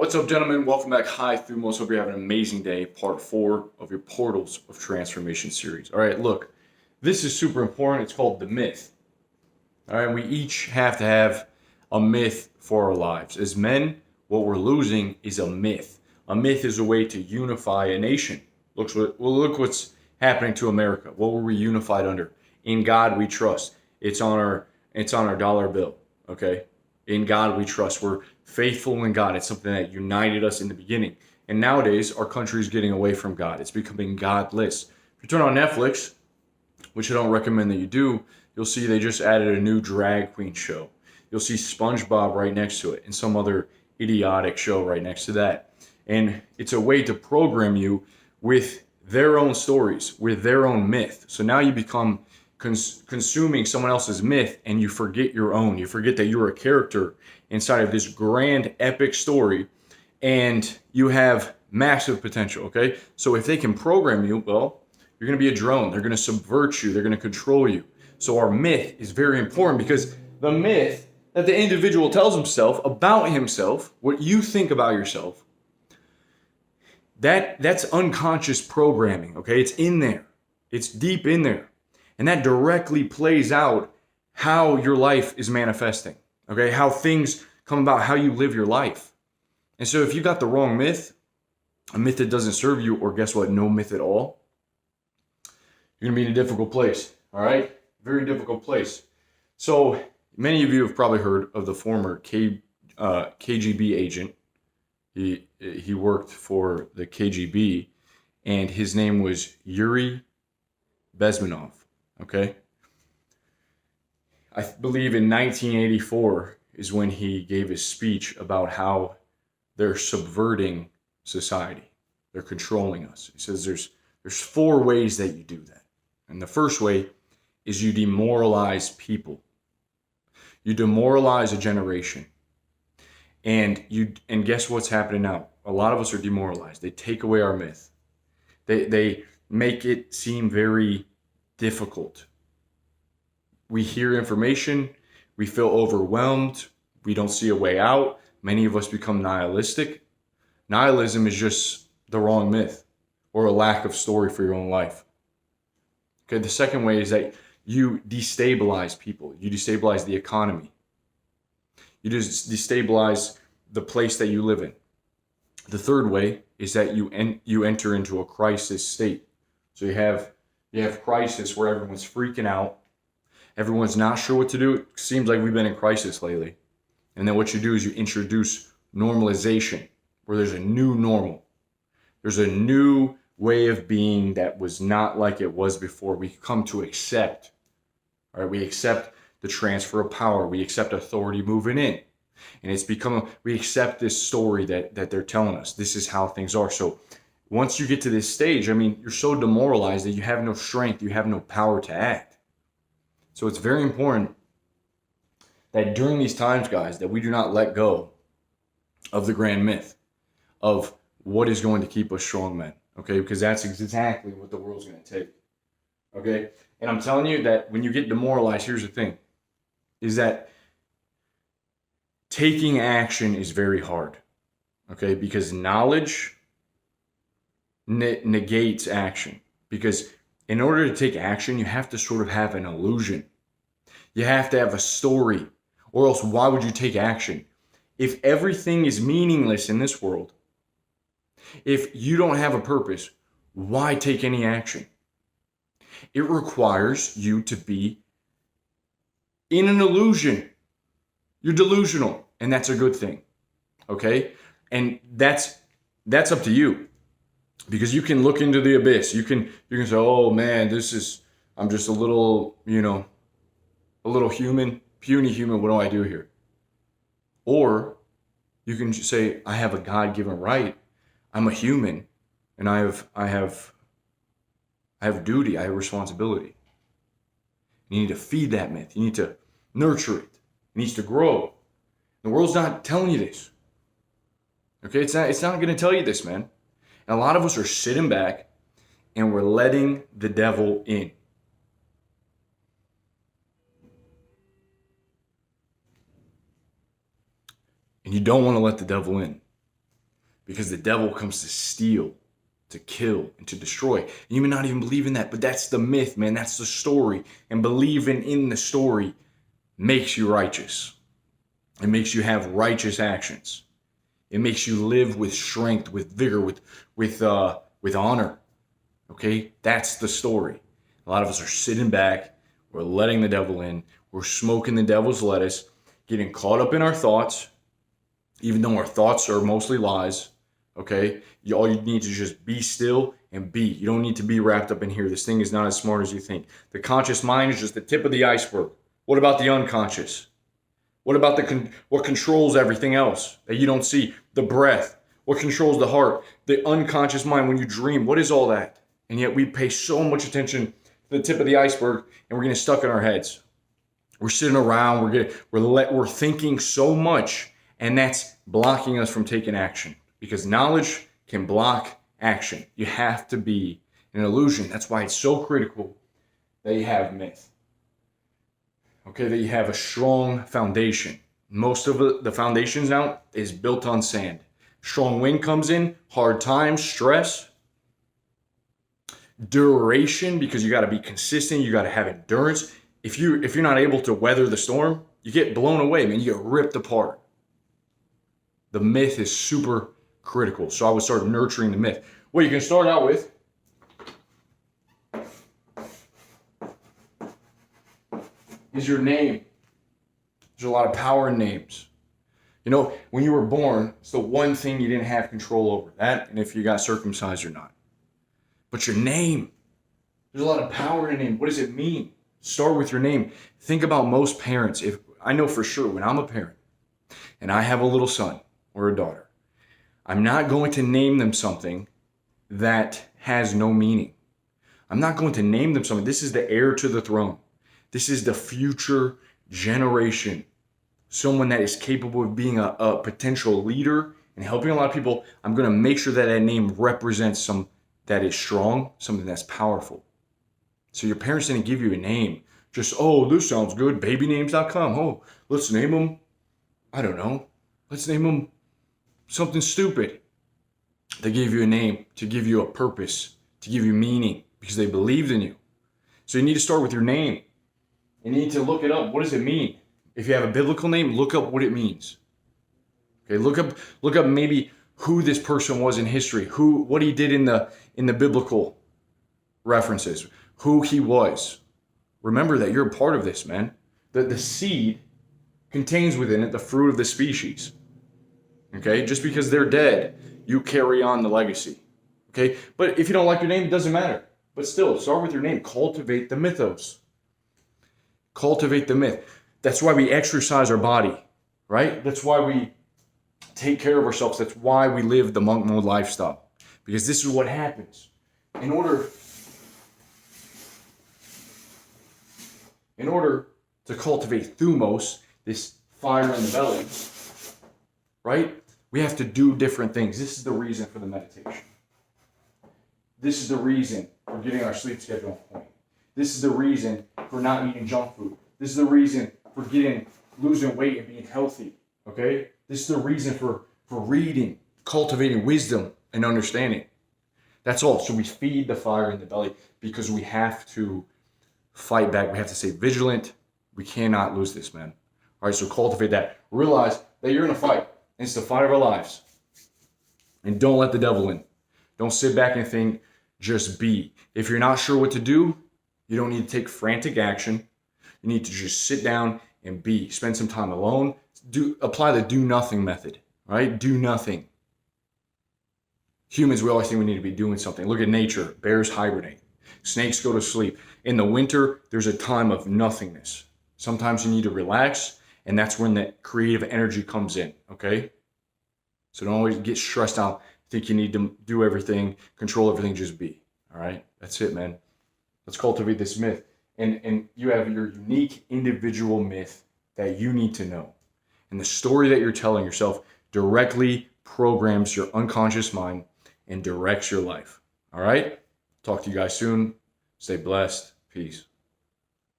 What's up, gentlemen? Welcome back. Hi, Thumos. Hope you're having an amazing day. Part 4 of your Portals of Transformation series. All right, look, this is super important. It's called the myth. All right, we each have to have a myth for our lives. As men, what we're losing is a myth. A myth is a way to unify a nation. Look what's happening to America. What were we unified under? In God we trust. It's on our dollar bill. Okay. In God we trust. We're faithful in God. It's something that united us in the beginning. And nowadays, our country is getting away from God. It's becoming godless. If you turn on Netflix, which I don't recommend that you do, you'll see they just added a new drag queen show. You'll see SpongeBob right next to it and some other idiotic show right next to that. And it's a way to program you with their own stories, with their own myth. So now you become consuming someone else's myth and you forget your own. You forget that you're a character inside of this grand epic story and you have massive potential, okay? So if they can program you, well, you're going to be a drone. They're going to subvert you. They're going to control you. So our myth is very important because the myth that the individual tells himself about himself, what you think about yourself, that's unconscious programming, okay? It's in there. It's deep in there. And that directly plays out how your life is manifesting, okay? How things come about, how you live your life. And so if you got the wrong myth, a myth that doesn't serve you, or guess what, no myth at all, you're going to be in a difficult place, all right? Very difficult place. So many of you have probably heard of the former KGB agent. He worked for the KGB, and his name was Yuri Bezmenov. Okay. I believe in 1984 is when he gave his speech about how they're subverting society. They're controlling us. He says there's 4 ways that you do that. And the first way is you demoralize people. You demoralize a generation. And guess what's happening now? A lot of us are demoralized. They take away our myth. They make it seem very difficult. We hear information, we feel overwhelmed, we don't see a way out. Many of us become nihilistic. Nihilism is just the wrong myth or a lack of story for your own life. Okay, the second way is that you destabilize people. You destabilize the economy. You just destabilize the place that you live in. The third way is that you enter into a crisis state. So you have crisis where everyone's freaking out. Everyone's not sure what to do. It seems like we've been in crisis lately. And then what you do is you introduce normalization, where there's a new normal. There's a new way of being that was not like it was before. We come to accept. All right, we accept the transfer of power. We accept authority moving in. And we accept this story that they're telling us. This is how things are. So once you get to this stage, I mean, you're so demoralized that you have no strength, you have no power to act. So it's very important that during these times, guys, that we do not let go of the grand myth of what is going to keep us strong men, okay? Because that's exactly what the world's going to take, okay? And I'm telling you that when you get demoralized, here's the thing, is that taking action is very hard, okay? Because knowledge negates action. Because in order to take action, you have to sort of have an illusion. You have to have a story, or else why would you take action? If everything is meaningless in this world, if you don't have a purpose, why take any action? It requires you to be in an illusion. You're delusional, and that's a good thing, okay? And that's up to you, because you can look into the abyss. You can say, oh man, I'm just a little, a little human, puny human. What do I do here? Or you can just say, I have a God-given right. I'm a human, and I have duty. I have responsibility. You need to feed that myth. You need to nurture it. It needs to grow. The world's not telling you this. Okay, it's not going to tell you this, man. And a lot of us are sitting back and we're letting the devil in. And you don't want to let the devil in. because the devil comes to steal, to kill, and to destroy. And you may not even believe in that, but that's the myth, man. That's the story. And believing in the story makes you righteous. It makes you have righteous actions. It makes you live with strength, with vigor, with honor. Okay, that's the story. A lot of us are sitting back. We're letting the devil in. We're smoking the devil's lettuce, getting caught up in our thoughts, even though our thoughts are mostly lies. Okay, all you need to just be still and be. You don't need to be wrapped up in here. This thing is not as smart as you think. The conscious mind is just the tip of the iceberg. What about the unconscious? What about what controls everything else that you don't see? The breath. What controls the heart? The unconscious mind when you dream. What is all that? And yet we pay so much attention to the tip of the iceberg, and we're getting stuck in our heads. We're sitting around. We're thinking so much, and that's blocking us from taking action. Because knowledge can block action. You have to be an illusion. That's why it's so critical that you have myth. Okay, that you have a strong foundation. Most of the foundations now is built on sand. Strong wind comes in, hard times, stress, duration, because you got to be consistent. You got to have endurance. If you're not able to weather the storm, you get blown away, man. You get ripped apart. The myth is super critical. So I would start nurturing the myth. Well, you can start out with is your name. There's a lot of power in names. You know, when you were born, it's the one thing you didn't have control over. That and if you got circumcised or not. But your name, there's a lot of power in a name. What does it mean? Start with your name. Think about most parents. If I know for sure when I'm a parent and I have a little son or a daughter, I'm not going to name them something that has no meaning. I'm not going to name them something. This is the heir to the throne. This is the future generation. Someone that is capable of being a potential leader and helping a lot of people. I'm going to make sure that name represents some that is strong, something that's powerful. So your parents didn't give you a name. Just, oh, this sounds good. Babynames.com. Oh, let's name them, I don't know. Let's name them something stupid. They gave you a name to give you a purpose, to give you meaning, because they believed in you. So you need to start with your name. You need to look it up. What does it mean? If you have a biblical name, look up what it means. Okay, look up maybe who this person was in history, what he did in the biblical references, who he was. Remember that you're a part of this, man. The seed contains within it the fruit of the species. Okay, just because they're dead, you carry on the legacy. Okay, but if you don't like your name, it doesn't matter. But still, start with your name. Cultivate the mythos. Cultivate the myth. That's why we exercise our body, right? That's why we take care of ourselves. That's why we live the monk mode lifestyle. Because this is what happens. In order to cultivate thumos, this fire in the belly, right? We have to do different things. This is the reason for the meditation. This is the reason for getting our sleep schedule on point. This is the reason for not eating junk food. This is the reason for losing weight and being healthy. Okay? This is the reason for reading, cultivating wisdom and understanding. That's all. So we feed the fire in the belly because we have to fight back. We have to stay vigilant. We cannot lose this, man. All right, so cultivate that. Realize that you're in a fight. It's the fight of our lives. And don't let the devil in. Don't sit back and think, just be. If you're not sure what to do, you don't need to take frantic action. You need to just sit down and be. Spend some time alone. Apply the do nothing method, right? Do nothing. Humans, we always think we need to be doing something. Look at nature. Bears hibernate. Snakes go to sleep. In the winter, there's a time of nothingness. Sometimes you need to relax, and that's when that creative energy comes in, okay? So don't always get stressed out. Think you need to do everything, control everything, just be. All right? That's it, man. Let's cultivate this myth. And you have your unique individual myth that you need to know. And the story that you're telling yourself directly programs your unconscious mind and directs your life. All right? Talk to you guys soon. Stay blessed. Peace.